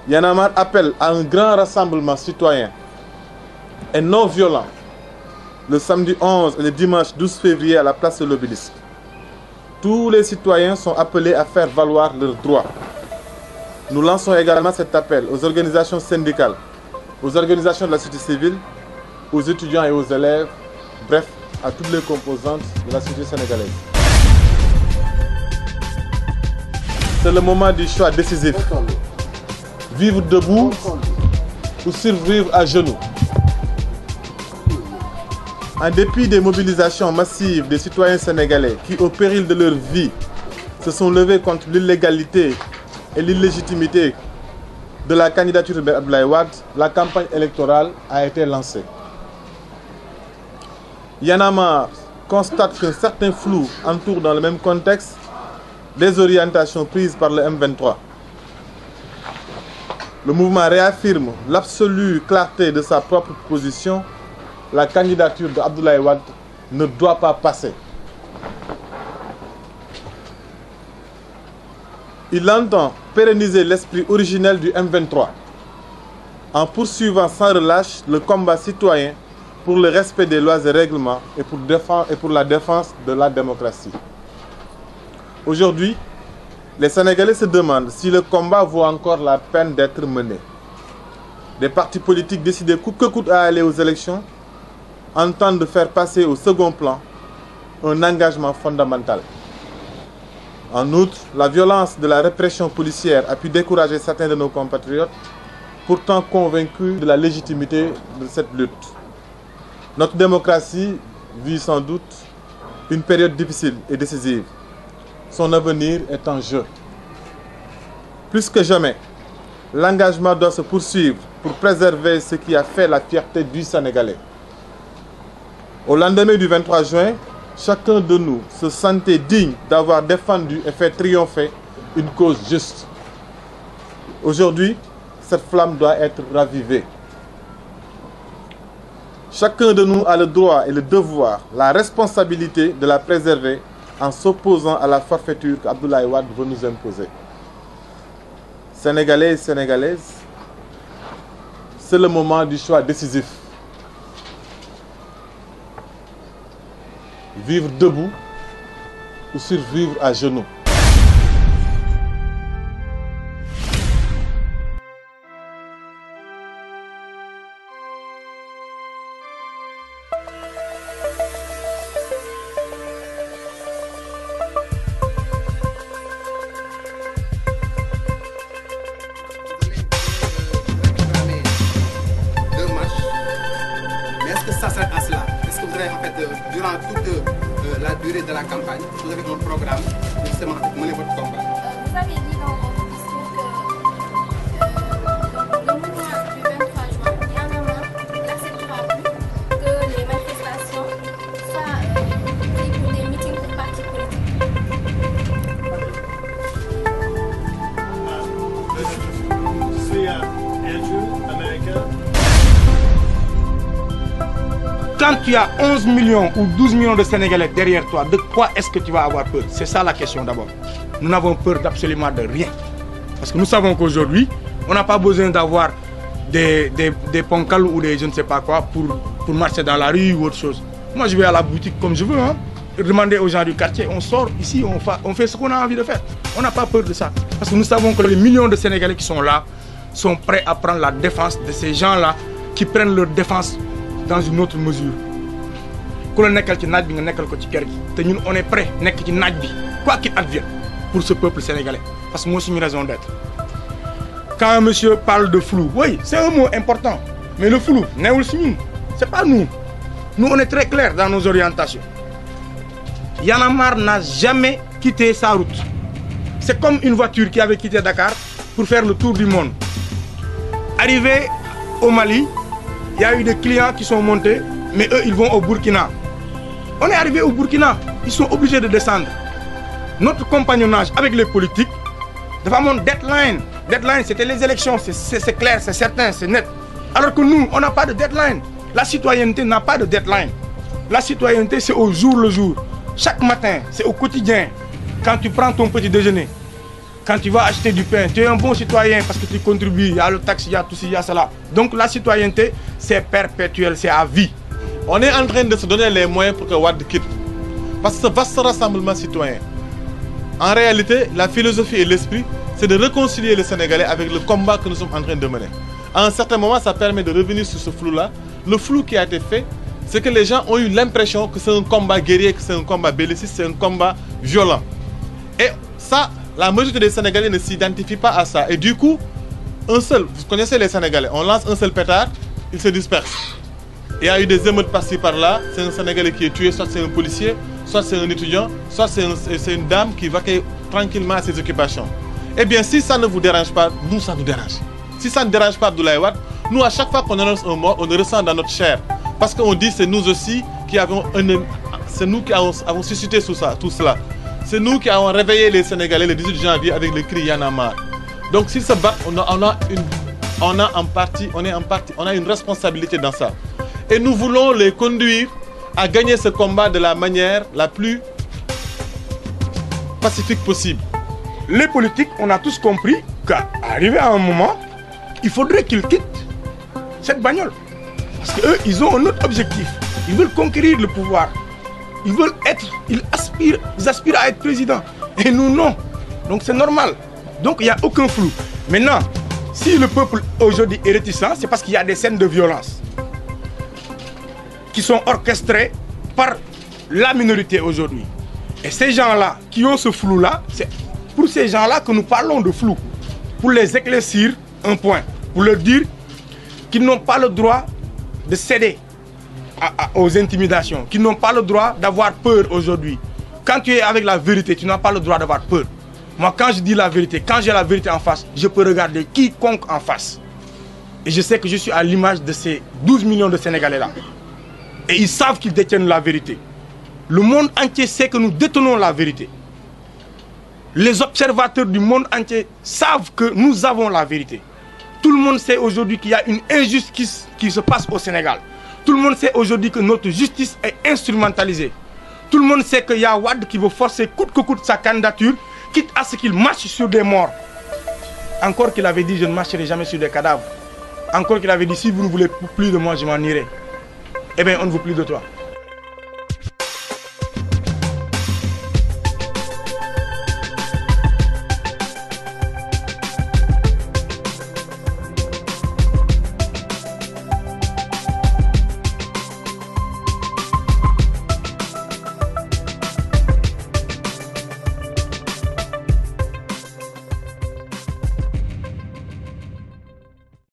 Y'en a marre appelle à un grand rassemblement citoyen et non violent le samedi 11 et le dimanche 12 février à la place de l'Obélisque. Tous les citoyens sont appelés à faire valoir leurs droits. Nous lançons également cet appel aux organisations syndicales, aux organisations de la société civile, aux étudiants et aux élèves, bref, à toutes les composantes de la société sénégalaise. C'est le moment du choix décisif. Vivre debout ou survivre à genoux. En dépit des mobilisations massives des citoyens sénégalais qui, au péril de leur vie, se sont levés contre l'illégalité et l'illégitimité de la candidature d'Abdoulaye Wade, la campagne électorale a été lancée. Y'en a marre constate qu'un certain flou entoure dans le même contexte des orientations prises par le M23. Le mouvement réaffirme l'absolue clarté de sa propre position. La candidature d'Abdoulaye Wade ne doit pas passer. Il entend pérenniser l'esprit originel du M23 en poursuivant sans relâche le combat citoyen pour le respect des lois et règlements et pour la défense de la démocratie. Aujourd'hui, les Sénégalais se demandent si le combat vaut encore la peine d'être mené. Des partis politiques décidés coûte que coûte à aller aux élections entendent de faire passer au second plan un engagement fondamental. En outre, la violence de la répression policière a pu décourager certains de nos compatriotes, pourtant convaincus de la légitimité de cette lutte. Notre démocratie vit sans doute une période difficile et décisive. Son avenir est en jeu. Plus que jamais, l'engagement doit se poursuivre pour préserver ce qui a fait la fierté du Sénégalais. Au lendemain du 23 juin, chacun de nous se sentait digne d'avoir défendu et fait triompher une cause juste. Aujourd'hui, cette flamme doit être ravivée. Chacun de nous a le droit et le devoir, la responsabilité de la préserver en s'opposant à la forfaiture qu'Abdoulaye Wade veut nous imposer. Sénégalais et Sénégalaises, c'est le moment du choix décisif. Vivre debout ou survivre à genoux. Ça sert à cela. Est-ce que vous avez en fait, durant toute la durée de la campagne, vous avez un programme pour justement mener votre combat? Vous avez dit dans votre discours que le mouvement du 23 juin, Y'en a marre n'acceptera plus que les manifestations soient prises pour des meetings pour partis politiques. Je suis Andrew, américain. Quand tu as 11 millions ou 12 millions de Sénégalais derrière toi, de quoi est-ce que tu vas avoir peur? C'est ça la question d'abord. Nous n'avons peur d'absolument de rien. Parce que nous savons qu'aujourd'hui, on n'a pas besoin d'avoir des poncals ou des je ne sais pas quoi pour marcher dans la rue ou autre chose. Moi, je vais à la boutique comme je veux. Demander aux gens du quartier, on sort ici, on fait ce qu'on a envie de faire. On n'a pas peur de ça. Parce que nous savons que les millions de Sénégalais qui sont là sont prêts à prendre la défense de ces gens-là qui prennent leur défense dans une autre mesure. On est prêt, quoi qu'il advienne, pour ce peuple sénégalais. Parce que moi, c'est une raison d'être. Quand un monsieur parle de flou, oui, c'est un mot important. Mais le flou, c'est pas nous. Nous, on est très clairs dans nos orientations. Y'en a marre n'a jamais quitté sa route. C'est comme une voiture qui avait quitté Dakar pour faire le tour du monde. Arrivé au Mali, il y a eu des clients qui sont montés, mais eux, ils vont au Burkina. On est arrivé au Burkina, ils sont obligés de descendre. Notre compagnonnage avec les politiques, devant mon deadline. Deadline, c'était les élections, c'est clair, c'est certain, c'est net. Alors que nous, on n'a pas de deadline. La citoyenneté n'a pas de deadline. La citoyenneté, c'est au jour le jour. Chaque matin, c'est au quotidien. Quand tu prends ton petit déjeuner, Quand tu vas acheter du pain, tu es un bon citoyen parce que tu contribues, il y a le taxe, il y a tout ci, il y a cela. Donc la citoyenneté, c'est perpétuel, c'est à vie. On est en train de se donner les moyens pour que Wade quitte. Parce que ce vaste rassemblement citoyen, en réalité, la philosophie et l'esprit, c'est de réconcilier les Sénégalais avec le combat que nous sommes en train de mener. À un certain moment, ça permet de revenir sur ce flou-là. Le flou qui a été fait, c'est que les gens ont eu l'impression que c'est un combat guerrier, que c'est un combat belliciste, c'est un combat violent. Et ça, la majorité des Sénégalais ne s'identifient pas à ça. Et du coup, vous connaissez les Sénégalais, on lance un seul pétard, ils se dispersent. Il y a eu des émeutes par-ci par-là, c'est un Sénégalais qui est tué, soit c'est un policier, soit c'est un étudiant, soit c'est une dame qui va tranquillement à ses occupations. Eh bien, si ça ne vous dérange pas, nous, ça nous dérange. Si ça ne dérange pas Abdoulaye Wade, nous, à chaque fois qu'on annonce un mort, on le ressent dans notre chair. Parce qu'on dit c'est nous aussi qui avons c'est nous qui avons suscité tout cela. C'est nous qui avons réveillé les Sénégalais le 18 janvier avec le cri Y'en a marre. Donc s'ils se battent, on a une responsabilité dans ça. Et nous voulons les conduire à gagner ce combat de la manière la plus pacifique possible. Les politiques, on a tous compris qu'arrivé à un moment, il faudrait qu'ils quittent cette bagnole. Parce qu'eux, ils ont un autre objectif. Ils veulent conquérir le pouvoir. Ils aspirent à être président. Et nous, non. Donc c'est normal. Donc il n'y a aucun flou. Maintenant, si le peuple aujourd'hui est réticent, c'est parce qu'il y a des scènes de violence qui sont orchestrées par la minorité aujourd'hui. Et ces gens-là qui ont ce flou-là, c'est pour ces gens-là que nous parlons de flou. Pour les éclaircir un point. Pour leur dire qu'ils n'ont pas le droit de céder aux intimidations, qu'ils n'ont pas le droit d'avoir peur aujourd'hui. Quand tu es avec la vérité, tu n'as pas le droit d'avoir peur. Moi, quand je dis la vérité, quand j'ai la vérité en face, je peux regarder quiconque en face. Et je sais que je suis à l'image de ces 12 millions de Sénégalais-là. Et ils savent qu'ils détiennent la vérité. Le monde entier sait que nous détenons la vérité. Les observateurs du monde entier savent que nous avons la vérité. Tout le monde sait aujourd'hui qu'il y a une injustice qui se passe au Sénégal. Tout le monde sait aujourd'hui que notre justice est instrumentalisée. Tout le monde sait qu'il y a Wade qui veut forcer coûte que coûte sa candidature, quitte à ce qu'il marche sur des morts. Encore qu'il avait dit je ne marcherai jamais sur des cadavres. Encore qu'il avait dit si vous ne voulez plus de moi, je m'en irai. Eh bien on ne veut plus de toi.